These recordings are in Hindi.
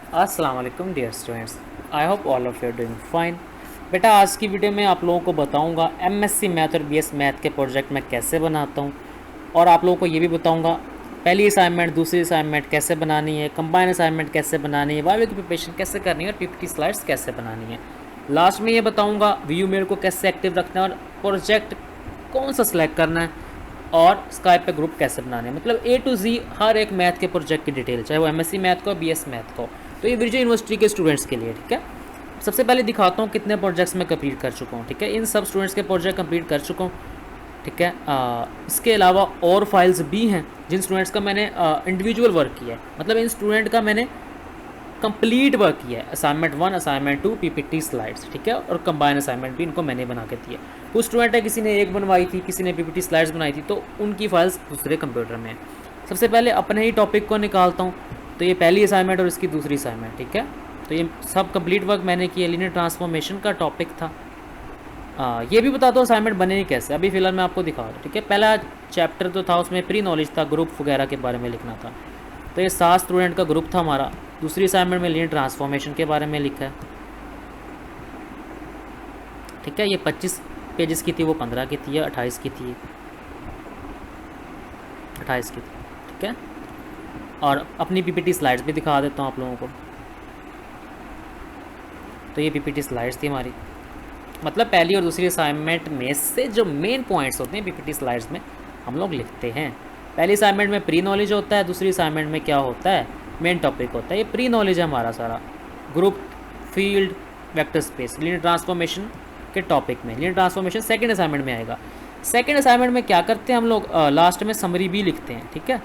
अस्सलाम वालेकुम dear students, I hope all of you are doing fine. बेटा आज की वीडियो में आप लोगों को बताऊंगा एमएससी मैथ और बीएस मैथ के प्रोजेक्ट मैं कैसे बनाता हूं, और आप लोगों को ये भी बताऊंगा पहली असाइनमेंट दूसरी असाइनमेंट कैसे बनानी है, कंबाइन असाइनमेंट कैसे बनानी है, वाइवा की प्रिपरेशन कैसे करनी है और पीपीटी स्लाइड्स कैसे बनानी है। लास्ट में ये बताऊँगा व्यू मेल को कैसे एक्टिव रखना है और प्रोजेक्ट कौन सा सिलेक्ट करना है और स्काइप पे ग्रुप कैसे बनाने हैं। मतलब ए टू जी हर एक मैथ के प्रोजेक्ट की डिटेल, चाहे वो एमएससी मैथ को बीएस मैथ को। तो ये विरजू यूनिवर्सिटी के स्टूडेंट्स के लिए, ठीक है। सबसे पहले दिखाता हूँ कितने प्रोजेक्ट्स मैं कंप्लीट कर चुका हूँ, ठीक है। इन सब स्टूडेंट्स के प्रोजेक्ट कंप्लीट कर चुका हूँ, ठीक है। इसके अलावा और फाइल्स भी हैं जिन स्टूडेंट्स का मैंने इंडिविजुअल वर्क किया है। मतलब इन स्टूडेंट का मैंने कंप्लीट वर्क किया है, असाइनमेंट 1 असाइनमेंट 2 पीपीटी स्लाइड्स, ठीक है। और कंबाइन असाइनमेंट भी इनको मैंने बना के दिए। कुछ स्टूडेंट है किसी ने एक बनवाई थी, किसी ने पीपीटी स्लाइड्स बनाई थी, तो उनकी फाइल्स दूसरे कंप्यूटर में है। सबसे पहले अपने ही टॉपिक को निकालता हूँ। तो ये पहली असाइनमेंट और इसकी दूसरी असाइनमेंट, ठीक है। तो ये सब कंप्लीट वर्क मैंने किया, लीनियर ट्रांसफॉर्मेशन का टॉपिक था। ये भी बताता हूँ असाइनमेंट बने ही कैसे, अभी फ़िलहाल मैं आपको दिखा रहा हूँ, ठीक है। पहला चैप्टर तो था, उसमें प्री नॉलेज था, ग्रुप वगैरह के बारे में लिखना था। तो ये 7 स्टूडेंट का ग्रुप था हमारा। दूसरी असाइनमेंट में लीनियर ट्रांसफॉर्मेशन के बारे में लिखा है, ठीक है। ये 25 पेजेस की थी, वो 15 की थी, या 28 की थी, 28 की थी, ठीक है। और अपनी पीपीटी स्लाइड्स भी दिखा देता हूँ आप लोगों को। तो ये पीपीटी स्लाइड्स थी हमारी। मतलब पहली और दूसरी असाइनमेंट में से जो मेन पॉइंट्स होते हैं पीपीटी स्लाइड्स में हम लोग लिखते हैं। पहली असाइनमेंट में प्री नॉलेज होता है, दूसरी असाइनमेंट में क्या होता है, मेन टॉपिक होता है। ये प्री नॉलेज है हमारा सारा, group, field, vector space, linear transformation के टॉपिक में। लीनियर ट्रांसफॉर्मेशन सेकंड असाइनमेंट में आएगा। सेकंड असाइनमेंट में क्या करते हैं हम लोग, लास्ट में समरी भी लिखते हैं, ठीक है।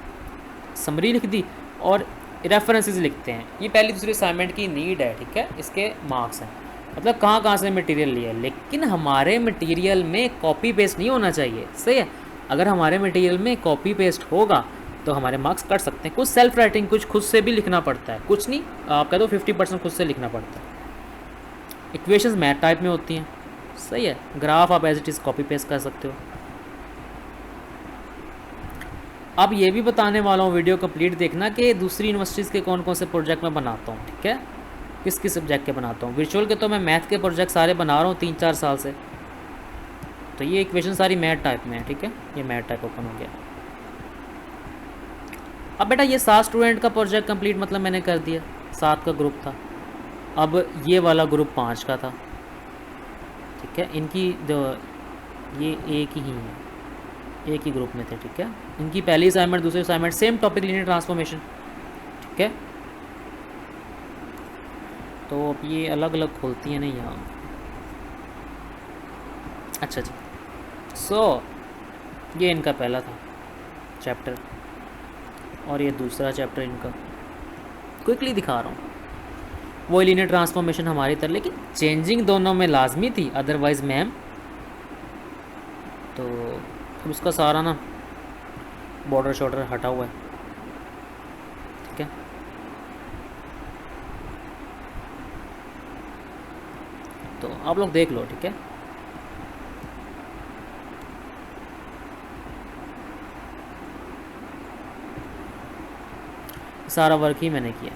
समरी लिख दी और रेफरेंसेस लिखते हैं। ये पहली दूसरी असाइनमेंट की नीड है, ठीक है। इसके मार्क्स हैं, मतलब कहाँ कहाँ से मटेरियल लिया है। लेकिन हमारे मटेरियल में कॉपी पेस्ट नहीं होना चाहिए, सही है। अगर हमारे मटेरियल में कॉपी पेस्ट होगा तो हमारे मार्क्स कट सकते हैं। कुछ सेल्फ राइटिंग, कुछ खुद से भी लिखना पड़ता है, कुछ नहीं, आप कह दो 50% खुद से लिखना पड़ता है। इक्वेशंस मैथ टाइप में होती हैं, सही है। ग्राफ आप as it is copy paste कर सकते हो। अब ये भी बताने वाला हूँ, वीडियो कंप्लीट देखना, कि दूसरी यूनिवर्सिटीज़ के कौन कौन से प्रोजेक्ट मैं बनाता हूँ, ठीक है। किस किस सब्जेक्ट के बनाता हूँ। वर्चुअल के तो मैं मैथ के प्रोजेक्ट सारे बना रहा हूँ 3-4 साल से। तो ये इक्वेशन सारी मैथ टाइप में है, ठीक है। ये मैथ टाइप ओपन हो गया। अब बेटा ये 7 स्टूडेंट का प्रोजेक्ट कंप्लीट मतलब मैंने कर दिया, 7 का ग्रुप था। अब ये वाला ग्रुप 5 का था, ठीक है। इनकी जो ये एक ही है, एक ही ग्रुप में थे, ठीक है। इनकी पहली असाइनमेंट दूसरी assignment same topic, linear transformation, ठीक है। तो अब ये अलग अलग खोलती है नहीं यहाँ। अच्छा जी, ये इनका पहला था चैप्टर और ये दूसरा चैप्टर इनका। क्विकली दिखा रहा हूँ। वो लीनियर ट्रांसफॉर्मेशन हमारी तरह, लेकिन चेंजिंग दोनों में लाजमी थी, अदरवाइज मैम। तो अब उसका सारा ना बॉर्डर शॉर्डर हटा हुआ है, ठीक है। तो आप लोग देख लो, ठीक है। सारा वर्क ही मैंने किया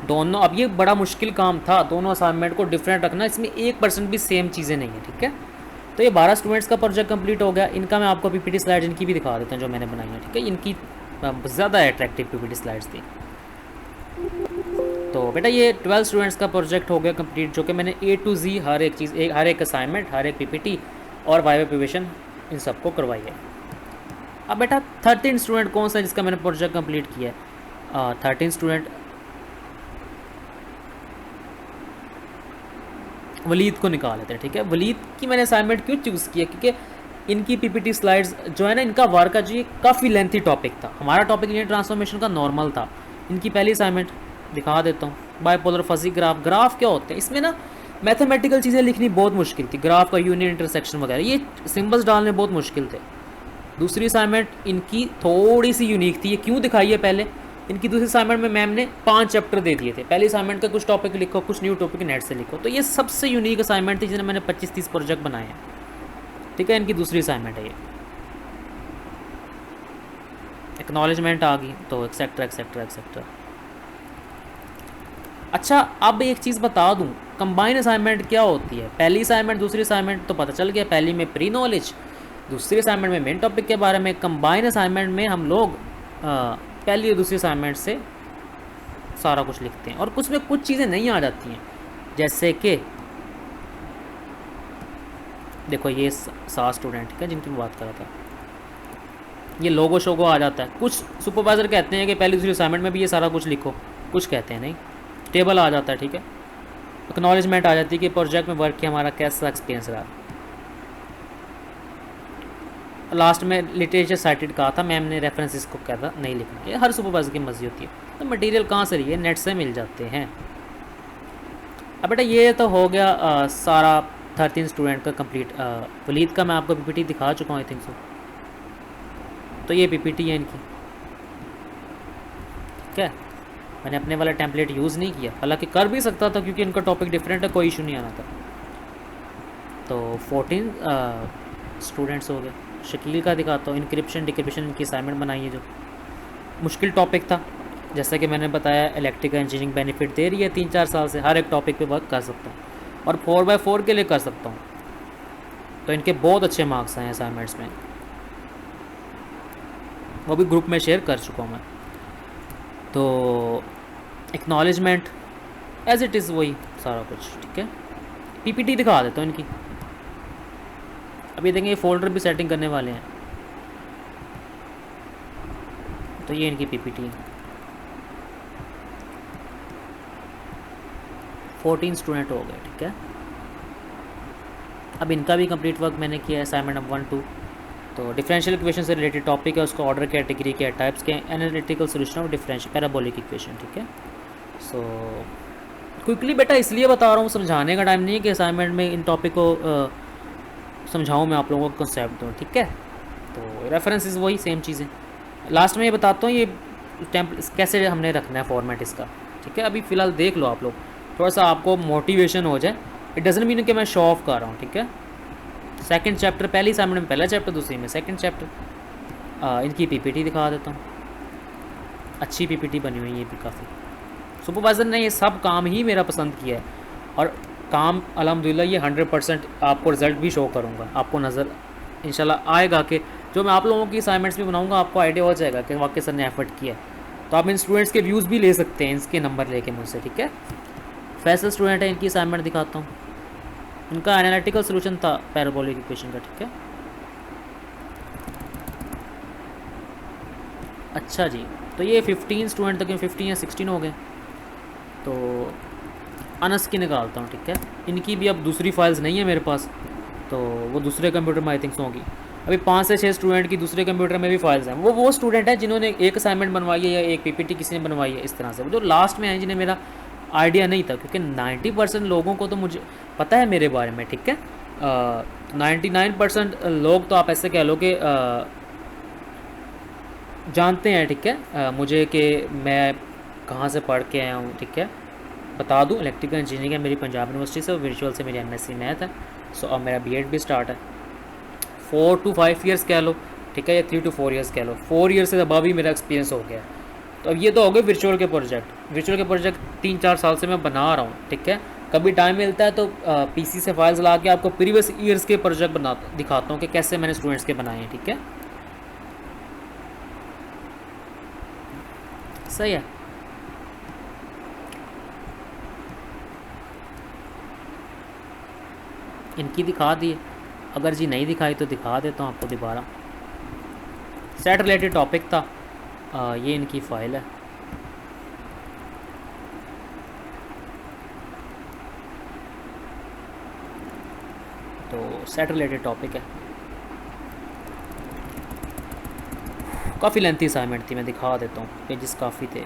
दोनों। अब ये बड़ा मुश्किल काम था, दोनों असाइनमेंट को डिफरेंट रखना, इसमें 1% भी सेम चीज़ें नहीं है, ठीक है। तो ये 12 स्टूडेंट्स का प्रोजेक्ट कंप्लीट हो गया। इनका मैं आपको पीपीटी स्लाइड इनकी भी दिखा देता हूँ जो मैंने बनाई है, ठीक है। इनकी ज़्यादा अट्रैक्टिव पीपीटी स्लाइड्स थी। तो बेटा ये 12 स्टूडेंट्स का प्रोजेक्ट हो गया कंप्लीट, जो कि मैंने ए टू जी हर एक चीज़, हर एक असाइनमेंट, हर एक पीपीटी और वाइवा प्रिपरेशन इन सबको करवाई है। अब बेटा 13 स्टूडेंट कौन सा है जिसका मैंने प्रोजेक्ट कंप्लीट किया है। 13 स्टूडेंट वलीद को निकाल लेते हैं, ठीक है। वलीद की मैंने असाइनमेंट क्यों चूज़ किया, क्योंकि इनकी पीपीटी स्लाइड्स जो है ना, इनका वर्क का जो ये काफ़ी लेंथी टॉपिक था। हमारा टॉपिक लीनियर ट्रांसफॉर्मेशन का नॉर्मल था। इनकी पहली असाइनमेंट दिखा देता हूँ, बाइपोलर फजी ग्राफ। ग्राफ क्या होते हैं, इसमें ना मैथमेटिकल चीज़ें लिखनी बहुत मुश्किल थी, ग्राफ का यूनियन इंटरसेक्शन वगैरह, ये सिम्बल्स डालने बहुत मुश्किल थे। दूसरी असाइनमेंट इनकी थोड़ी सी यूनिक थी, ये क्यों दिखाई है पहले। इनकी दूसरी असाइनमेंट में मैम ने 5 चैप्टर दे दिए थे। पहली असाइनमेंट का कुछ टॉपिक लिखो, कुछ न्यू टॉपिक नेट से लिखो। तो ये सबसे यूनिक असाइनमेंट थी जिन्हें मैंने 25-30 प्रोजेक्ट बनाए हैं, ठीक है। इनकी दूसरी असाइनमेंट है ये। एक्नॉलेजमेंट आ गई तो एक्सेट्रा एक्सेट्रा एक्सेट्रा। अच्छा, अब एक चीज़ बता दूं, कंबाइन असाइनमेंट क्या होती है। पहली असाइनमेंट दूसरी असाइनमेंट तो पता चल गया, पहली में प्री नॉलेज, दूसरी असाइनमेंट में मेन टॉपिक के बारे में। कंबाइन असाइनमेंट में हम लोग पहली और दूसरी असाइनमेंट से सारा कुछ लिखते हैं, और कुछ में कुछ चीज़ें नहीं आ जाती हैं, जैसे कि देखो ये 7 स्टूडेंट है जिनकी मैं बात कर रहा था, ये लोगो शोगो आ जाता है। कुछ सुपरवाइज़र कहते हैं कि पहली दूसरी असाइनमेंट में भी ये सारा कुछ लिखो, कुछ कहते हैं नहीं, टेबल आ जाता है, ठीक है। एक्नॉलेजमेंट आ जाती है कि प्रोजेक्ट में वर्क किया, हमारा कैसा एक्सपीरियंस रहा। लास्ट में लिटरेचर साइटेड कहा था मैम ने, रेफरेंसेस को कहता नहीं लिखना, ये हर सुपरवाइज़र की मर्जी होती है। तो मटेरियल कहाँ से रही है, नेट से मिल जाते हैं। अब बेटा ये तो हो गया सारा 13 स्टूडेंट का कंप्लीट। वलीद का मैं आपको पीपीटी दिखा चुका हूँ आई थिंक सो। तो ये पीपीटी है इनकी, ठीक है। मैंने अपने वाला टेम्पलेट यूज़ नहीं किया, हालांकि कर भी सकता था क्योंकि इनका टॉपिक डिफरेंट है, कोई इशू नहीं आना था। तो 14 स्टूडेंट्स हो गए। शकील का दिखाता हूँ, इंक्रिप्शन डिक्रिप्शन की असाइनमेंट बनाई है, जो मुश्किल टॉपिक था। जैसा कि मैंने बताया इलेक्ट्रिकल इंजीनियरिंग बेनिफिट दे रही है 3-4 साल से, हर एक टॉपिक पे वर्क कर सकता हूँ, और 4x4 के लिए कर सकता हूँ। तो इनके बहुत अच्छे मार्क्स हैं असाइनमेंट्स में, वो भी ग्रुप में शेयर कर चुका हूँ मैं। तो एक्नॉलेजमेंट एज इट इज़ वही सारा कुछ, ठीक है। पीपीटी दिखा देता हूँ इनकी। अभी देखेंगे ये फोल्डर भी सेटिंग करने वाले हैं। तो ये इनकी पीपीटी है। 14 स्टूडेंट हो गए, ठीक है। अब इनका भी कंप्लीट वर्क मैंने किया है, असाइनमेंट नंबर 1-2। तो डिफरेंशियल इक्वेशन से रिलेटेड टॉपिक है, उसका ऑर्डर कैटेगरी क्या, टाइप्स के, analytical solution of differential parabolic equation, ठीक है। सो क्विकली बेटा इसलिए बता रहा हूँ, समझाने का टाइम नहीं है कि असाइनमेंट में इन टॉपिक को समझाऊँ मैं आप लोगों को, कंसेप्ट दूँ, ठीक है। तो रेफरेंसेस वही सेम चीज़ें। लास्ट में ये बताता हूँ ये कैसे हमने रखना है फॉर्मेट इसका, ठीक है। अभी फ़िलहाल देख लो आप लोग, थोड़ा सा आपको मोटिवेशन हो जाए। इट डजंट मीन कि मैं शो ऑफ कर रहा हूँ, ठीक है। सेकंड चैप्टर, पहली असाइनमेंट में पहला चैप्टर, दूसरी में सेकंड चैप्टर। इनकी पीपीटी दिखा देता हूँ, अच्छी पीपीटी बनी हुई है ये भी काफ़ी। सुपरवाइज़र ने ये सब काम ही मेरा पसंद किया है, और काम अल्हम्दुलिल्लाह ये 100% आपको रिज़ल्ट भी शो करूँगा, आपको नज़र इंशाल्लाह आएगा कि जो मैं आप लोगों की असाइनमेंट्स भी बनाऊँगा आपको आइडिया हो जाएगा कि वाकई सर ने एफर्ट किया है। तो आप इन स्टूडेंट्स के व्यूज़ भी ले सकते हैं, इसके नंबर लेके मुझसे, ठीक है। फैसल स्टूडेंट है, इनकी असाइनमेंट दिखाता हूँ। इनका एनालिटिकल सोल्यूशन था पैराबोलिक इक्वेशन का, ठीक है। अच्छा जी, तो ये 15 स्टूडेंट तक, 15 या 16 हो गए। तो अनस की निकालता हूँ, ठीक है। इनकी भी अब दूसरी फाइल्स नहीं है मेरे पास, तो वो दूसरे कंप्यूटर में आई थिंक होगी। अभी 5 से 6 स्टूडेंट की दूसरे कंप्यूटर में भी फाइल्स हैं। वो स्टूडेंट हैं जिन्होंने एक असाइनमेंट बनवाई है या एक पीपीटी किसी ने बनवाई है, इस तरह से। जो लास्ट में हैं जिन्हें मेरा आइडिया नहीं था, क्योंकि 90% लोगों को तो मुझे पता है मेरे बारे में, ठीक है। 99% लोग तो आप ऐसे कह लो कि जानते हैं, ठीक है, मुझे कि मैं कहाँ से पढ़ के आया हूँ, ठीक है। बता दूँ इलेक्ट्रिकल इंजीनियरिंग है मेरी पंजाब यूनिवर्सिटी से, विजुअल से मेरी एमएससी मैथ है। सो अब मेरा बीएड भी स्टार्ट है। 4 to 5 ईयर्स कह लो, ठीक है, या 3 to 4 ईयर्स कह लो। 4 ईयर्स से अबव ही मेरा एक्सपीरियंस हो गया। तो अब ये तो हो गए वर्चुअल के प्रोजेक्ट 3-4 साल से मैं बना रहा हूँ, ठीक है। कभी टाइम मिलता है तो पीसी से फाइल्स ला के आपको प्रीवियस ईयर्स के प्रोजेक्ट दिखाता हूँ कि कैसे मैंने स्टूडेंट्स के बनाए हैं, ठीक है। सही है। इनकी दिखा दी, अगर जी नहीं दिखाई तो दिखा देता हूँ आपको दोबारा। सेट रिलेटेड टॉपिक था। ये इनकी फ़ाइल है। तो सेट रिलेटेड टॉपिक है, काफ़ी लेंथी असाइनमेंट थी, मैं दिखा देता हूँ, पेजेस काफ़ी थे।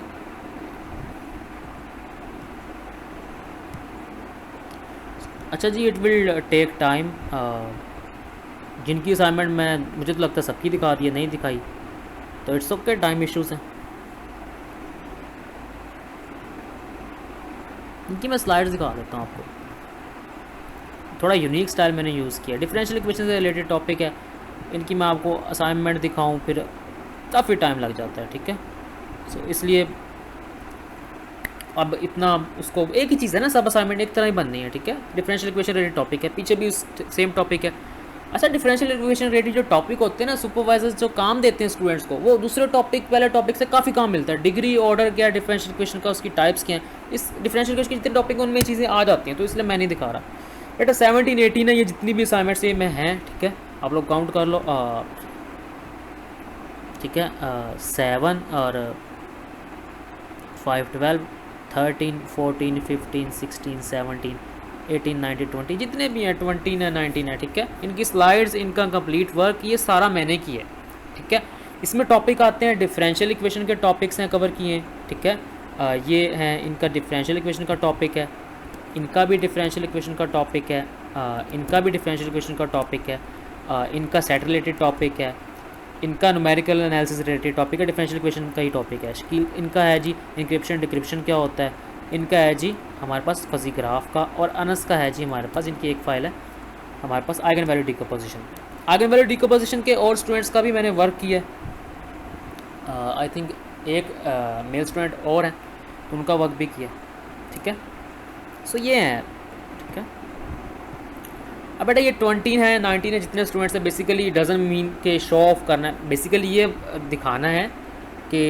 अच्छा जी, इट विल टेक टाइम। जिनकी असाइनमेंट मुझे तो लगता है सबकी दिखा दी है, नहीं दिखाई तो इट्स ओके, टाइम इश्यूज़ हैं। इनकी मैं स्लाइड्स दिखा देता हूँ आपको। थोड़ा यूनिक स्टाइल मैंने यूज़ किया, डिफरेंशियल इक्वेशन से रिलेटेड टॉपिक है। इनकी मैं आपको असाइनमेंट दिखाऊँ फिर काफ़ी टाइम लग जाता है, ठीक है। सो इसलिए अब इतना उसको एक ही चीज़ है ना, सब असाइनमेंट एक तरह ही बननी है, ठीक है। डिफरेंशियल इक्वेशन रिलेटेड टॉपिक है, पीछे भी सेम टॉपिक है। अच्छा, डिफरेंशियल इक्वेशन रिलेटेड जो टॉपिक होते हैं ना, सुपरवाइजर्स जो काम देते हैं स्टूडेंट्स को, वो दूसरे टॉपिक वाले टॉपिक से काफ़ी काम मिलता है। डिग्री ऑर्डर क्या, डिफरेंशियल इक्वेशन का उसकी टाइप्स क्या है, इस डिफरेंशियल इक्वेशन के जितने टॉपिक उनमें चीज़ें आ जाती हैं, तो इसलिए मैं नहीं दिखा रहा। बेटा 17-18 है ये जितनी भी असाइनमेंट्स ये में हैं, ठीक है, आप लोग काउंट कर लो। ठीक है, 7 और 5 12 13 14 15 16 17 18 19 20 जितने भी हैं, 20 है 19 है, ठीक है। इनकी स्लाइड्स, इनका कंप्लीट वर्क ये सारा मैंने किया है, ठीक है। इसमें टॉपिक आते हैं, डिफरेंशियल इक्वेशन के टॉपिक्स हैं कवर किए हैं, ठीक है। ये हैं इनका डिफरेंशियल इक्वेशन का टॉपिक है, इनका भी डिफरेंशियल इक्वेशन का टॉपिक है, इनका भी डिफरेंशियल इक्वेशन का टॉपिक है, इनका सेट रिलेटेड टॉपिक है, इनका न्यूमेरिकल एनालिसिस रिलेटेड टॉपिक है, डिफरेंशियल इक्वेशन का ही टॉपिक है। इनका है जी इंक्रिप्शन डिक्रिप्शन क्या होता है, इनका है जी हमारे पास फजी ग्राफ का, और अनस का है जी हमारे पास, इनकी एक फ़ाइल है हमारे पास eigenvalue decomposition. Eigenvalue decomposition के और स्टूडेंट्स का भी मैंने वर्क किया है, आई थिंक एक मेल स्टूडेंट और हैं, उनका वर्क भी किया, ठीक है। सो ये है, ठीक है। अब बेटा ये 20 है 19 है जितने स्टूडेंट्स हैं, बेसिकली डजंट मीन के शो ऑफ करना है, बेसिकली ये दिखाना है कि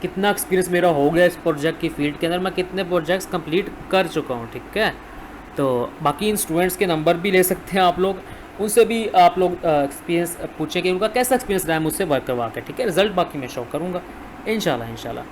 कितना एक्सपीरियंस मेरा हो गया इस प्रोजेक्ट की फील्ड के अंदर, मैं कितने प्रोजेक्ट्स कंप्लीट कर चुका हूँ, ठीक है। तो बाकी इन स्टूडेंट्स के नंबर भी ले सकते हैं आप लोग, उनसे भी आप लोग एक्सपीरियंस पूछें कि उनका कैसा एक्सपीरियंस रहा है मुझसे वर्क करवा के, ठीक है। रिजल्ट बाकी मैं शो करूँगा इंशाल्लाह।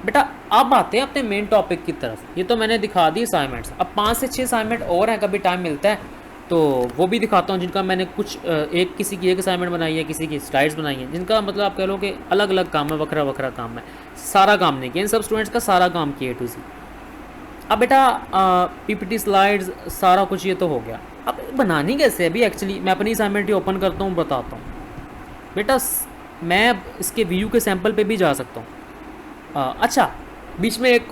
बेटा अब आते हैं अपने मेन टॉपिक की तरफ। ये तो मैंने दिखा दी असाइनमेंट्स, अब 5 से 6 असाइनमेंट और हैं, कभी टाइम मिलता है तो वो भी दिखाता हूँ, जिनका मैंने कुछ एक किसी की एक असाइनमेंट बनाई है, किसी की स्लाइड्स बनाई है, जिनका मतलब आप कह लो कि अलग अलग काम है, वखरा वखरा काम है, सारा काम नहीं किया इन सब स्टूडेंट्स का, सारा काम किया A to Z। अब बेटा PPT स्लाइड्स सारा कुछ ये तो हो गया, अब बनानी कैसे अभी एक्चुअली मैं अपनी असाइनमेंट ही ओपन करता हूँ, बताता हूँ बेटा। मैं इसके व्यू के सैम्पल पे भी जा सकता हूँ। अच्छा, बीच में एक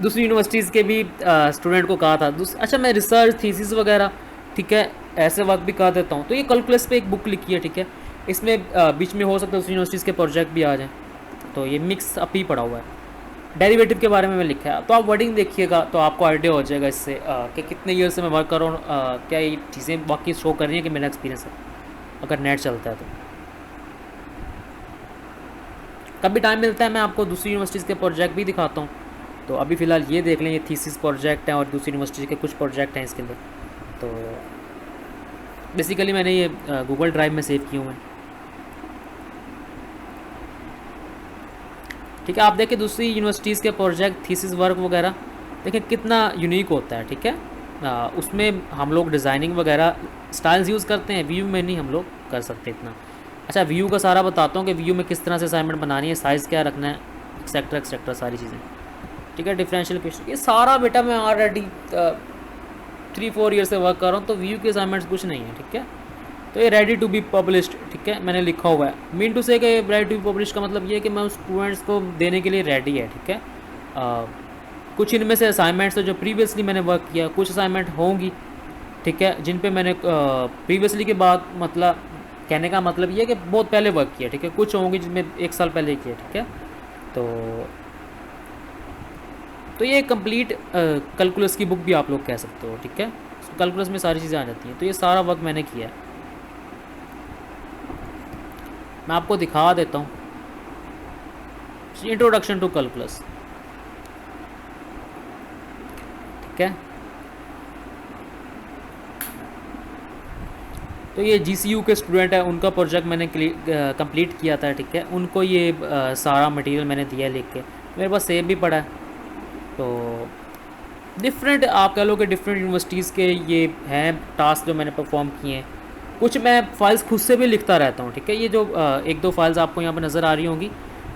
दूसरी यूनिवर्सिटीज़ के भी स्टूडेंट को कहा था, अच्छा मैं रिसर्च थीसिस वगैरह, ठीक है, ऐसे वक्त भी कर देता हूँ। तो ये कैलकुलस पे एक बुक लिखी है, ठीक है, इसमें बीच में हो सकता है दूसरी यूनिवर्सिटीज़ के प्रोजेक्ट भी आ जाएँ, तो ये मिक्स अप ही पड़ा हुआ है। डेरिवेटिव के बारे में मैं लिखा है, तो आप वर्डिंग देखिएगा तो आपको आइडिया हो जाएगा इससे कि कितने ईयर से मैं वर्क कर रहा हूँ, क्या ये चीज़ें बाकी शो कर रही हैं कि मेरा एक्सपीरियंस है, अगर नेट चलता है तो। कभी टाइम मिलता है मैं आपको दूसरी यूनिवर्सिटीज़ के प्रोजेक्ट भी दिखाता हूँ, तो अभी फ़िलहाल ये देख लें, ये थीसिस प्रोजेक्ट है और दूसरी यूनिवर्सिटी के कुछ प्रोजेक्ट हैं इसके अंदर। तो बेसिकली मैंने ये गूगल ड्राइव में सेव किए हुए हैं, ठीक है। आप देखें दूसरी यूनिवर्सिटीज़ के प्रोजेक्ट थीसिस वर्क वगैरह, देखें कितना यूनिक होता है, ठीक है। उसमें हम लोग डिज़ाइनिंग वगैरह स्टाइल्स यूज़ करते हैं, व्यू में नहीं हम लोग कर सकते इतना। अच्छा, व्यू का सारा बताता हूँ कि व्यू में किस तरह से असाइनमेंट बनानी है, साइज़ क्या रखना है, एक्सेट्रा सारी चीज़ें, ठीक है। डिफरेंशियल इक्वेशन ये सारा बेटा मैं ऑलरेडी 3-4 ईयर से वर्क कर रहा हूँ, तो व्यू के असाइनमेंट्स कुछ नहीं है, ठीक है। तो ये रेडी टू बी पब्लिश्ड, ठीक है, मैंने लिखा हुआ है। मीन टू से कि रेडी टू बी पब्लिश का मतलब ये है कि मैं उस स्टूडेंट्स को देने के लिए रेडी है, ठीक है। कुछ इनमें से असाइनमेंट्स जो प्रीवियसली मैंने वर्क किया, कुछ असाइनमेंट होंगी, ठीक है, जिन पे मैंने प्रीवियसली के बाद मतलब कहने का मतलब ये है कि बहुत पहले वर्क किया, ठीक है। कुछ होंगी जिनमें 1 साल पहले किया, ठीक है। तो ये कंप्लीट कैलकुलस की बुक भी आप लोग कह सकते हो, ठीक है। कैलकुलस में सारी चीज़ें आ जाती हैं, तो ये सारा वर्क मैंने किया है। मैं आपको दिखा देता हूँ, इंट्रोडक्शन टू कैलकुलस, ठीक है। तो ये GCU के स्टूडेंट है, उनका प्रोजेक्ट मैंने कंप्लीट किया था, ठीक है। उनको ये सारा मटेरियल मैंने दिया लिख के, मेरे पास सेव भी पड़ा है। तो डिफरेंट आप कह लो कि डिफरेंट यूनिवर्सिटीज़ के ये हैं टास्क जो मैंने परफॉर्म किए हैं। कुछ मैं फाइल्स खुद से भी लिखता रहता हूँ, ठीक है। ये जो 1-2 फाइल्स आपको यहाँ पर नज़र आ रही होंगी,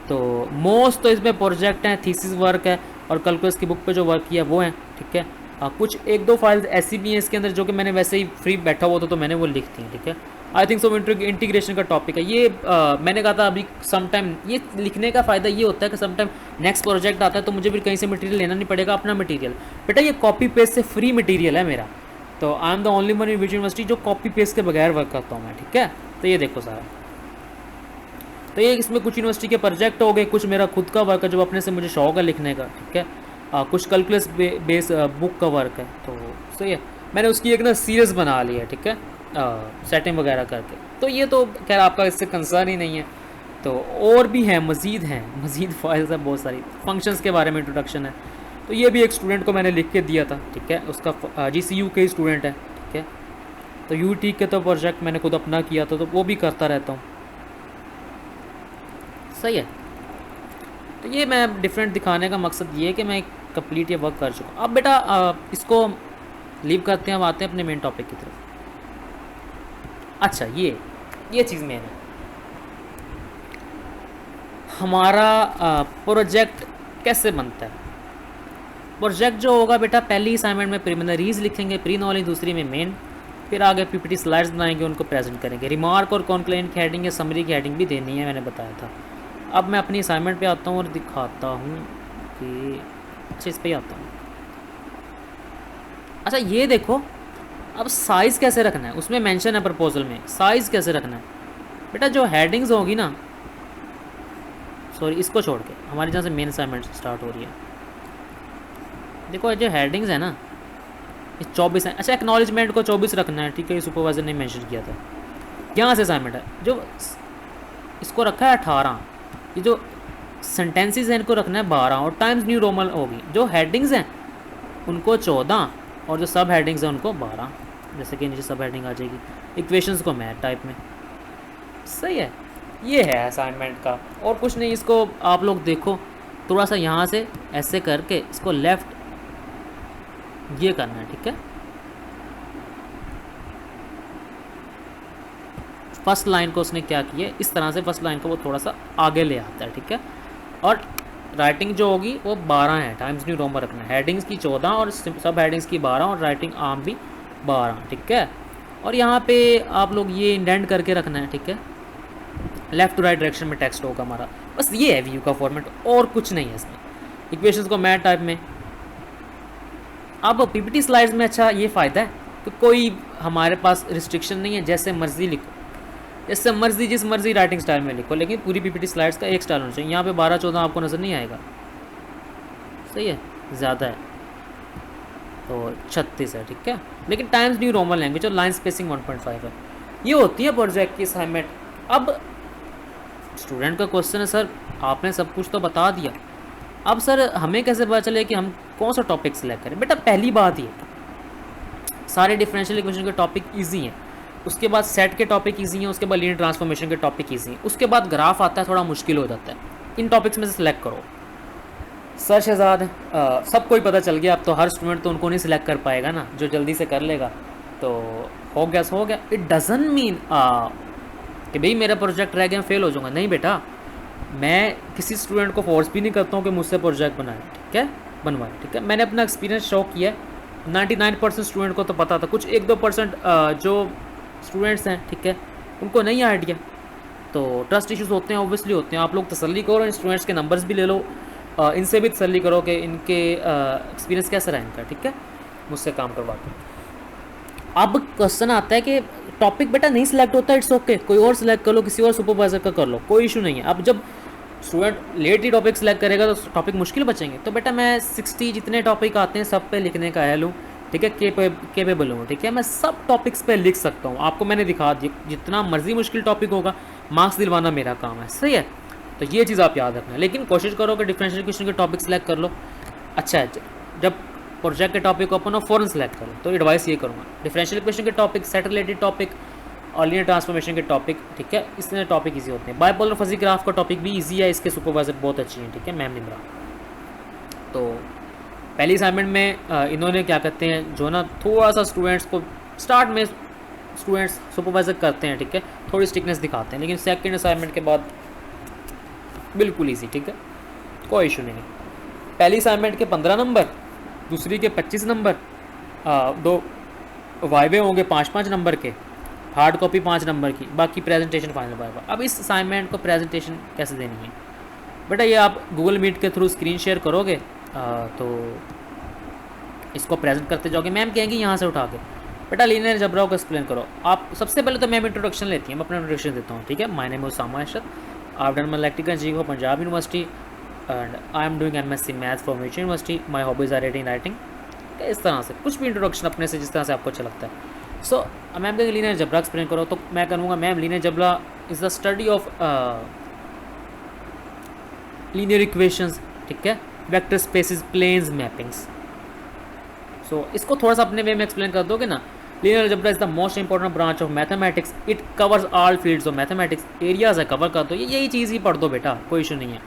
तो मोस्ट तो इसमें प्रोजेक्ट हैं, थीसिस वर्क है, और कैलकुलस की बुक पे जो वर्क किया वो है, ठीक है। कुछ 1-2 फाइल्स ऐसी भी हैं इसके अंदर जो कि मैंने वैसे ही फ्री बैठा हुआ था तो मैंने वो लिख दी हैं, ठीक है। आई थिंक सो इंटीग्रेशन का टॉपिक है ये। मैंने कहा था अभी समटाइम ये लिखने का फ़ायदा ये होता है कि समटाइम नेक्स्ट प्रोजेक्ट आता है तो मुझे फिर कहीं से मटेरियल लेना नहीं पड़ेगा, अपना मटेरियल। बेटा ये कॉपी पेस्ट से फ्री मटेरियल है मेरा, तो I am the only one in which university जो कॉपी पेस्ट के बगैर वर्क करता हूँ मैं, ठीक है। तो ये देखो सारा, तो ये इसमें कुछ यूनिवर्सिटी के प्रोजेक्ट हो गए, कुछ मेरा खुद का वर्क है जो अपने से मुझे शौक है लिखने का, ठीक है। कुछ कैलकुलस बेस बुक का वर्क है, तो सही है। मैंने उसकी एक ना सीरीज़ बना ली है, ठीक है, सेटिंग वगैरह करके। तो ये तो खैर आपका इससे कंसर्न ही नहीं है। तो और भी हैं, मज़ीद फाइल्स है बहुत सारी, फंक्शंस के बारे में इंट्रोडक्शन है। तो ये भी एक स्टूडेंट को मैंने लिख के दिया था, ठीक है, उसका GCU के स्टूडेंट है, ठीक है। तो UT के तो प्रोजेक्ट मैंने खुद अपना किया था, तो वो भी करता रहता हूँ, सही है। तो ये मैं डिफरेंट दिखाने का मकसद ये है कि मैं कंप्लीट ये वर्क कर चुका हूँ। अब बेटा इसको लीव करते हैं, अब आते हैं अपने मेन टॉपिक की तरफ। अच्छा, ये चीज़ मेन है हमारा प्रोजेक्ट कैसे बनता है। प्रोजेक्ट जो होगा बेटा, पहली असाइनमेंट में प्रीलिमिनरीज लिखेंगे, प्री नॉलेज, दूसरी में मेन, फिर आगे PPT स्लाइड्स बनाएंगे, उनको प्रेजेंट करेंगे। रिमार्क और कॉन्क्लेन की हेडिंग या समरी की हेडिंग भी देनी है, मैंने बताया था। अब मैं अपनी असाइनमेंट पे आता हूँ और दिखाता हूँ कि अच्छा, इस पर ही आता हूँ। अच्छा, ये देखो, अब साइज़ कैसे रखना है, उसमें मेंशन है प्रपोजल में, साइज़ कैसे रखना है बेटा। जो हेडिंग्स होगी ना, सॉरी इसको छोड़ के हमारी जहाँ से मेन असाइनमेंट स्टार्ट हो रही है, देखो जो हेडिंग्स है ना, ये 24 है। अच्छा, एक्नॉलेजमेंट को 24 रखना है, ठीक है, ये सुपरवाइजर ने मेंशन किया था। यहाँ से असाइनमेंट है, जो इसको रखा है 18, ये जो सेंटेंसेस हैं इनको रखना है 12, और टाइम्स न्यू रोमन होगी। जो हेडिंग्स हैं उनको 14, और जो सब हेडिंग्स हैं उनको 12, जैसे कि नीचे सब हेडिंग आ जाएगी। इक्वेशंस को मैथ टाइप में, सही है। ये है असाइनमेंट का, और कुछ नहीं। इसको आप लोग देखो, थोड़ा सा यहाँ से ऐसे करके इसको लेफ़्ट ये करना है, ठीक है। फर्स्ट लाइन को उसने क्या किया, इस तरह से फर्स्ट लाइन को वो थोड़ा सा आगे ले आता है, ठीक है। और राइटिंग जो होगी वो 12 है, टाइम्स न्यू रोमन रखना है। हेडिंग्स की 14 और सब हेडिंग्स की 12, और राइटिंग आर्म भी 12, ठीक है। और यहाँ पे आप लोग ये इंडेंट करके रखना है, ठीक है। लेफ़्ट टू राइट डायरेक्शन में टेक्स्ट होगा हमारा, बस ये है व्यू का फॉर्मेट, और कुछ नहीं है इसमें। इक्वेशंस को मैथ टाइप में। अब PPT स्लाइड्स में अच्छा ये फ़ायदा है कि कोई हमारे पास रिस्ट्रिक्शन नहीं है, जैसे मर्ज़ी लिखो, जैसे मर्ज़ी जिस मर्ज़ी राइटिंग स्टाइल में लिखो, लेकिन पूरी PPT स्लाइड्स का एक स्टाइल होना चाहिए। यहाँ पे 12-14 आपको नज़र नहीं आएगा, सही है, ज़्यादा है तो 36 है, ठीक है। लेकिन टाइम्स न्यू रोमन लैंग्वेज और लाइन स्पेसिंग 1.5 है। ये होती है प्रोजेक्ट की असाइनमेंट। अब स्टूडेंट का क्वेश्चन है, सर आपने सब कुछ तो बता दिया, अब सर हमें कैसे पता चले कि हम कौन सा टॉपिक सिलेक्ट करें। बेटा पहली बात ये, सारे डिफरेंशियल इक्वेशन के टॉपिक इजी हैं, उसके बाद सेट के टॉपिक इजी हैं, उसके बाद लीनियर ट्रांसफॉर्मेशन के टॉपिक इजी हैं, उसके बाद ग्राफ आता है, थोड़ा मुश्किल हो जाता है। इन टॉपिक्स में से सिलेक्ट करो। सर शहजाद सब कोई पता चल गया, अब तो हर स्टूडेंट तो उनको नहीं सिलेक्ट कर पाएगा ना, जो जल्दी से कर लेगा तो हो गया सो हो गया। इट डजंट मीन कि भाई मेरा प्रोजेक्ट रह गया फेल हो जाऊँगा, नहीं बेटा। मैं किसी स्टूडेंट को फोर्स भी नहीं करता हूँ कि मुझसे प्रोजेक्ट बनाए, ठीक है, बनवाए, ठीक है। मैंने अपना एक्सपीरियंस शो किया, 99% स्टूडेंट को तो पता था, कुछ 1-2% जो स्टूडेंट्स हैं, ठीक है, उनको नहीं आइडिया। तो ट्रस्ट इश्यूज़ होते हैं, ऑब्वियसली होते हैं। आप लोग तसल्ली करो, इन स्टूडेंट्स के नंबर्स भी ले लो, इनसे भी तसल्ली करो कि इनके एक्सपीरियंस कैसा रहा इनका, ठीक है, मुझसे काम करवा के। अब क्वेश्चन आता है कि टॉपिक बेटा नहीं सिलेक्ट होता, इट्स ओके, कोई और सिलेक्ट कर लो, किसी और सुपरवाइजर का कर लो, कोई इशू नहीं है। अब जब स्टूडेंट लेट ही टॉपिक सिलेक्ट करेगा तो टॉपिक मुश्किल बचेंगे। तो बेटा मैं 60 जितने टॉपिक आते हैं सब पे लिखने का अहल हूँ, ठीक है, केपेबल हूँ, ठीक है। मैं सब टॉपिक्स पे लिख सकता हूँ, आपको मैंने दिखा दिया। जितना मर्जी मुश्किल टॉपिक होगा, मार्क्स दिलवाना मेरा काम है, सही है। तो ये चीज़ आप याद रखना, लेकिन कोशिश करो कि डिफरेंशियल इक्वेशन के टॉपिक सेलेक्ट कर लो। अच्छा है, जब प्रोजेक्ट के टॉपिक को अपन फ़ौरन सेलेक्ट करो, तो एडवाइस ये करूँगा, डिफरेंशियल इक्वेशन के टॉपिक, सेट रिलेटेड टॉपिक और लीनियर ट्रांसफॉर्मेशन के टॉपिक, ठीक है, इसमें टॉपिक इजी होते हैं। बाइपोलर फजी ग्राफ का टॉपिक भी इजी है, इसके सुपरवाइजर बहुत अच्छी हैं, ठीक है, मैम निमरा। तो पहली असाइनमेंट में इन्होंने क्या कहते हैं, जो ना थोड़ा सा स्टूडेंट्स को स्टार्ट में स्टूडेंट्स सुपरवाइजर करते हैं, ठीक है, थोड़ी स्टिकनेस दिखाते हैं, लेकिन सेकंड असाइनमेंट के बाद बिल्कुल ईजी, ठीक है, कोई इशू नहीं। पहली असाइनमेंट के 15 नंबर, दूसरी के 25 नंबर, 2 वाइवे होंगे 5-5 नंबर के, हार्ड कॉपी 5 नंबर की, बाकी प्रेजेंटेशन फाइनल वाइवा। अब इस असाइनमेंट को प्रेजेंटेशन कैसे देनी है बेटा, ये आप गूगल मीट के थ्रू स्क्रीन शेयर करोगे, तो इसको प्रेजेंट करते जाओगे, मैम कहेंगी यहाँ से उठा के बेटा लीनियर जबरा को एक्सप्लेन करो। आप सबसे पहले तो मैम इंट्रोडक्शन लेती हैं, मैं अपना इंट्रोडक्शन देता हूँ, ठीक है। My name is Usama Arshad, आप डन इलेक्ट्रिकल इंजीनियरिंग हो Punjab university, and I am doing MSc math from which university, my hobbies are reading writing. इस तरह से कुछ भी इंट्रोडक्शन अपने से जिस तरह से आपको अच्छा लगता है। सो मैम कहेंगे लीनियर जबरा एक्सप्लेन करो, तो मैं करूँगा ma'am linear algebra is the study of linear equations, ठीक है, vector spaces, planes, mappings. So इसको थोड़ा सा अपने वे में एक्सप्लेन कर दोगे ना। Linear algebra is the most important branch of mathematics, it covers all fields of mathematics, areas है कवर कर दो, ये यही चीज़ ही पढ़ दो बेटा, कोई इशू नहीं है।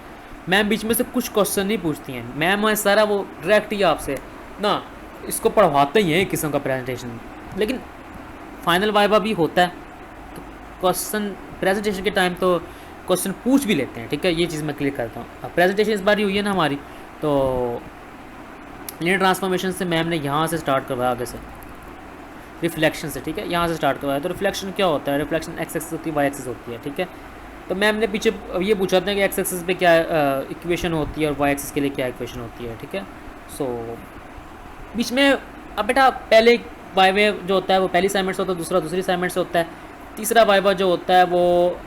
मैम बीच में से कुछ क्वेश्चन नहीं पूछती हैं, मैम सारा वो डायरेक्ट ही आपसे ना इसको पढ़वाते ही हैं एक किस्म का प्रेजेंटेशन, लेकिन फाइनल वाइवा भी होता है तो क्वेश्चन प्रेजेंटेशन के टाइम तो क्वेश्चन पूछ भी लेते हैं, ठीक है, ये चीज़ मैं क्लियर करता हूँ। अब प्रेजेंटेशन इस बार ही हुई है ना हमारी, तो लीनियर ट्रांसफॉर्मेशन से मैम ने यहाँ से स्टार्ट करवाया, आगे से रिफ्लेक्शन से, ठीक है, यहाँ से स्टार्ट करवाया। तो रिफ्लेक्शन क्या होता है, रिफ्लेक्शन एक्स एक्सिस होती है, वाई एक्सिस होती है, ठीक है। तो मैम ने पीछे ये पूछा था कि एक्स एक्सिस पे क्या इक्वेशन होती है और वाई एक्सिस के लिए क्या इक्वेशन होती है, ठीक है। सो बीच में अब बेटा पहले वाइवे जो होता है वो पहली असाइनमेंट से होता है, दूसरा दूसरी असाइनमेंट से होता है, तीसरा वाइवा जो होता है वो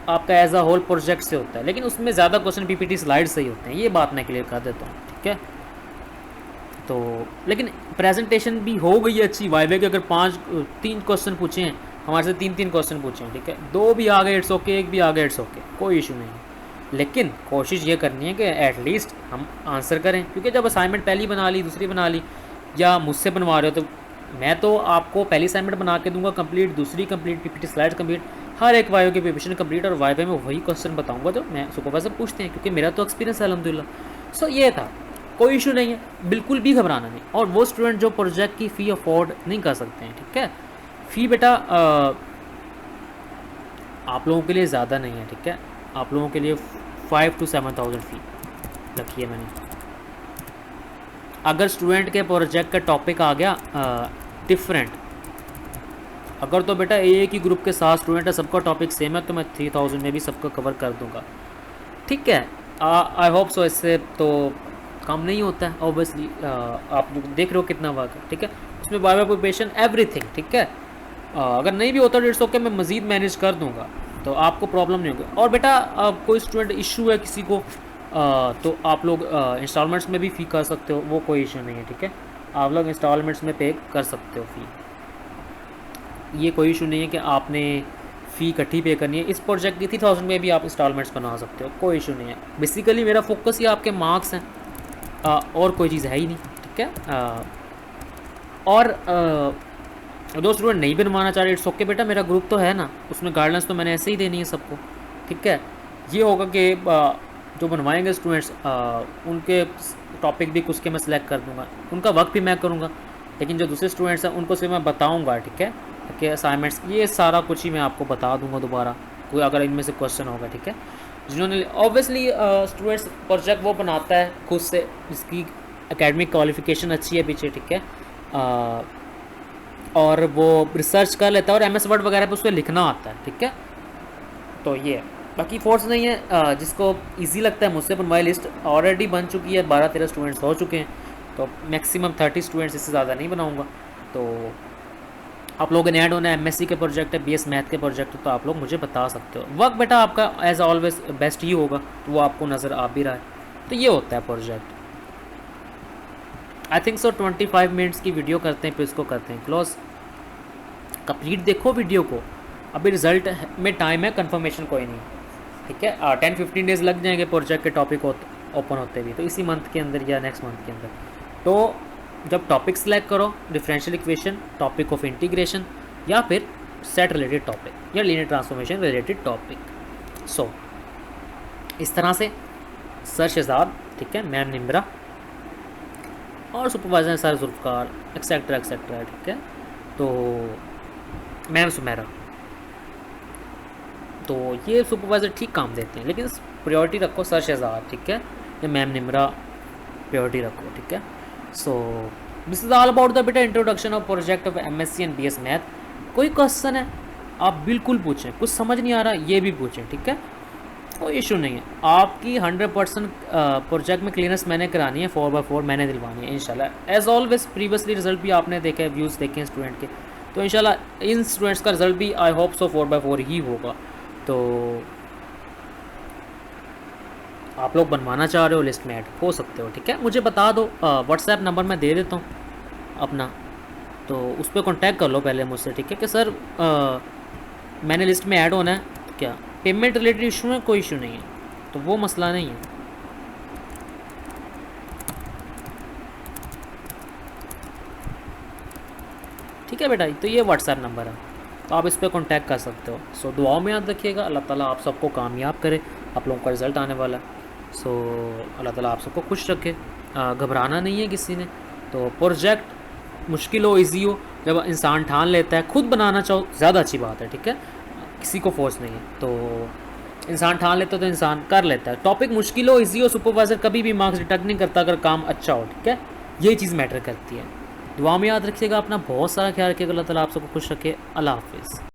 आपका एज अ होल प्रोजेक्ट से होता है, लेकिन उसमें ज़्यादा क्वेश्चन PPT स्लाइड से ही होते हैं, ये बात मैं क्लियर कर देता हूँ, ठीक है। तो लेकिन प्रेजेंटेशन भी हो गई है अच्छी, वाइवे के अगर 3 क्वेश्चन पूछे हैं हमारे से, 3 क्वेश्चन पूछे हैं, ठीक है, 2 भी आ गए इट्स ओके, 1 भी आ गया इट्स ओके, कोई इशू नहीं है। लेकिन कोशिश ये करनी है कि एटलीस्ट हम आंसर करें, क्योंकि जब असाइनमेंट पहली बना ली, दूसरी बना ली, या मुझसे बनवा रहे हो, तो मैं तो आपको पहली असाइनमेंट बना के दूंगा कंप्लीट, दूसरी कंप्लीट, PPT स्लाइड्स कंप्लीट, हर एक वाइवे की प्रिपरेशन कंप्लीट, और वाइवे में वही क्वेश्चन बताऊंगा जो मैं सुपरवाइजर पूछते हैं, क्योंकि मेरा तो एक्सपीरियंस है अल्हम्दुलिल्लाह। सो ये था, कोई इशू नहीं है, बिल्कुल भी घबराना नहीं। और वो स्टूडेंट जो प्रोजेक्ट की फ़ी अफोर्ड नहीं कर सकते हैं, ठीक है, फ़ी बेटा आप लोगों के लिए ज़्यादा नहीं है, ठीक है, आप लोगों के लिए 5 to 7,000 फ़ी रखी है मैंने। अगर स्टूडेंट के प्रोजेक्ट का टॉपिक आ गया डिफरेंट, अगर तो बेटा एक ही ग्रुप के 7 स्टूडेंट है, सबका टॉपिक सेम है, तो मैं 3,000 में भी सबका कवर कर दूंगा, ठीक है। आई होप सो, इससे तो कम नहीं होता है ऑब्वियसली, आप देख रहे हो कितना वर्क है, ठीक है, उसमें वाइवा प्रिपरेशन एवरीथिंग, ठीक है। अगर नहीं भी होता डेढ़ सौ के, मैं मज़ीद मैनेज कर दूंगा, तो आपको प्रॉब्लम नहीं होगी। और बेटा कोई स्टूडेंट इशू है किसी को, तो आप लोग इंस्टॉलमेंट्स में भी फ़ी कर सकते हो, वो कोई इशू नहीं है, ठीक है, आप लोग इंस्टॉलमेंट्स में पे कर सकते हो फ़ी, ये कोई इशू नहीं है कि आपने फ़ी इकट्ठी पे करनी है। इस प्रोजेक्ट की 3,000 में भी आप इंस्टॉलमेंट्स बना सकते हो, कोई इशू नहीं है। बेसिकली मेरा फोकस ही आपके मार्क्स हैं, और कोई चीज़ है ही नहीं, ठीक है। और दो स्टूडेंट नहीं बनवाना चाह रहे, इट्स ओके बेटा, मेरा ग्रुप तो है ना, उसमें गाइडलाइंस तो मैंने ऐसे ही देनी है सबको, ठीक है। ये होगा कि जो बनवाएंगे स्टूडेंट्स उनके टॉपिक भी कुछ के मैं सिलेक्ट कर दूंगा, उनका वर्क भी मैं करूँगा, लेकिन जो दूसरे स्टूडेंट्स हैं उनको सिर्फ मैं बताऊँगा, ठीक है, कि असाइनमेंट्स ये सारा कुछ ही मैं आपको बता दूँगा दोबारा, कोई अगर इनमें से क्वेश्चन होगा, ठीक है। जिन्होंने ऑब्वियसली स्टूडेंट्स प्रोजेक्ट वो बनाता है खुद से, जिसकी एकेडमिक क्वालिफिकेशन अच्छी है पीछे, ठीक है, और वो रिसर्च कर लेता है और MS वर्ड वगैरह पे उसको लिखना आता है, ठीक है। तो ये बाकी फोर्स नहीं है, जिसको इजी लगता है मुझसे बनवाई, लिस्ट ऑलरेडी बन चुकी है, 12-13 स्टूडेंट्स हो चुके हैं, तो मैक्सिमम 30 स्टूडेंट्स, इससे ज़्यादा नहीं बनाऊँगा। तो आप लोगों ने ऐड होना है, MSc के प्रोजेक्ट है, BS मैथ के प्रोजेक्ट है, तो आप लोग मुझे बता सकते हो। वर्क बेटा आपका एज ऑलवेज बेस्ट ही होगा, तो वो आपको नज़र आ भी रहा है। तो ये होता है project. I think so 25 minutes की वीडियो करते हैं, फिर इसको करते हैं क्लोज। कंप्लीट देखो वीडियो को, अभी रिजल्ट में टाइम है, कंफर्मेशन कोई नहीं, ठीक है। 10-15 डेज़ लग जाएंगे प्रोजेक्ट के टॉपिक ओपन होते भी, तो इसी मंथ के अंदर या नेक्स्ट मंथ के अंदर। तो जब टॉपिक सेलेक्ट करो, differential equation, topic of integration, या फिर सेट रिलेटेड टॉपिक या लीनियर ट्रांसफॉर्मेशन रिलेटेड टॉपिक। सो इस तरह से सर शहजाद, ठीक है, मैम निम्रा और supervisor sir Zulfiqar etcetera etcetera, ठीक है, तो मैम सुमेरा। तो ये सुपरवाइज़र ठीक काम देते हैं, लेकिन प्रायोरिटी रखो सर शहजाद, ठीक है, या मैम निम्रा प्रायोरिटी रखो, ठीक है। So this is all about the बेटा introduction of project of MSc and BS math. कोई क्वेश्चन है आप बिल्कुल पूछें, कुछ समझ नहीं आ रहा ये भी पूछें, ठीक है, कोई इशू नहीं है। आपकी 100% प्रोजेक्ट में क्लियरेंस मैंने करानी है, 4/4 मैंने दिलवानी है इंशाल्लाह। एज ऑलवेज प्रीवियसली रिजल्ट भी आपने देखे हैं, व्यूज़ देखे हैं स्टूडेंट के, तो इंशाल्लाह इन स्टूडेंट्स का रिजल्ट भी आई होप सो 4/4 ही होगा। तो आप लोग बनवाना चाह रहे हो लिस्ट में ऐड हो सकते हो, ठीक है। मुझे बता दो, व्हाट्सएप नंबर मैं दे देता हूँ अपना, तो उस पर कॉन्टैक्ट कर लो पहले मुझसे, ठीक है कि सर मैंने लिस्ट में ऐड होना है, तो क्या पेमेंट रिलेटेड इशू है, कोई इशू नहीं है, तो वो मसला नहीं है। ठीक है बेटा, तो ये व्हाट्सएप नंबर है, तो आप इस पर कॉन्टैक्ट कर सकते हो। सो दुआओं में याद रखिएगा, अल्लाह ताला आप सबको कामयाब करे, आप लोगों का रिज़ल्ट आने वाला है। सो अल्लाह ताला आप सबको खुश रखे, घबराना नहीं है किसी ने। तो प्रोजेक्ट मुश्किल हो इजी हो, जब इंसान ठान लेता है, खुद बनाना चाहो ज़्यादा अच्छी बात है, ठीक है, किसी को फोर्स नहीं है। तो इंसान ठान लेता है तो इंसान कर लेता है। टॉपिक मुश्किल हो इजी हो, सुपरवाइज़र कभी भी मार्क्स डिटेक्ट नहीं करता अगर काम अच्छा हो, ठीक है, यही चीज़ मैटर करती है। दुआ में याद रखिएगा, अपना बहुत सारा ख्याल रखिएगा, अल्लाह ताला आप सबको खुश रखे। अल्लाह हाफिज़।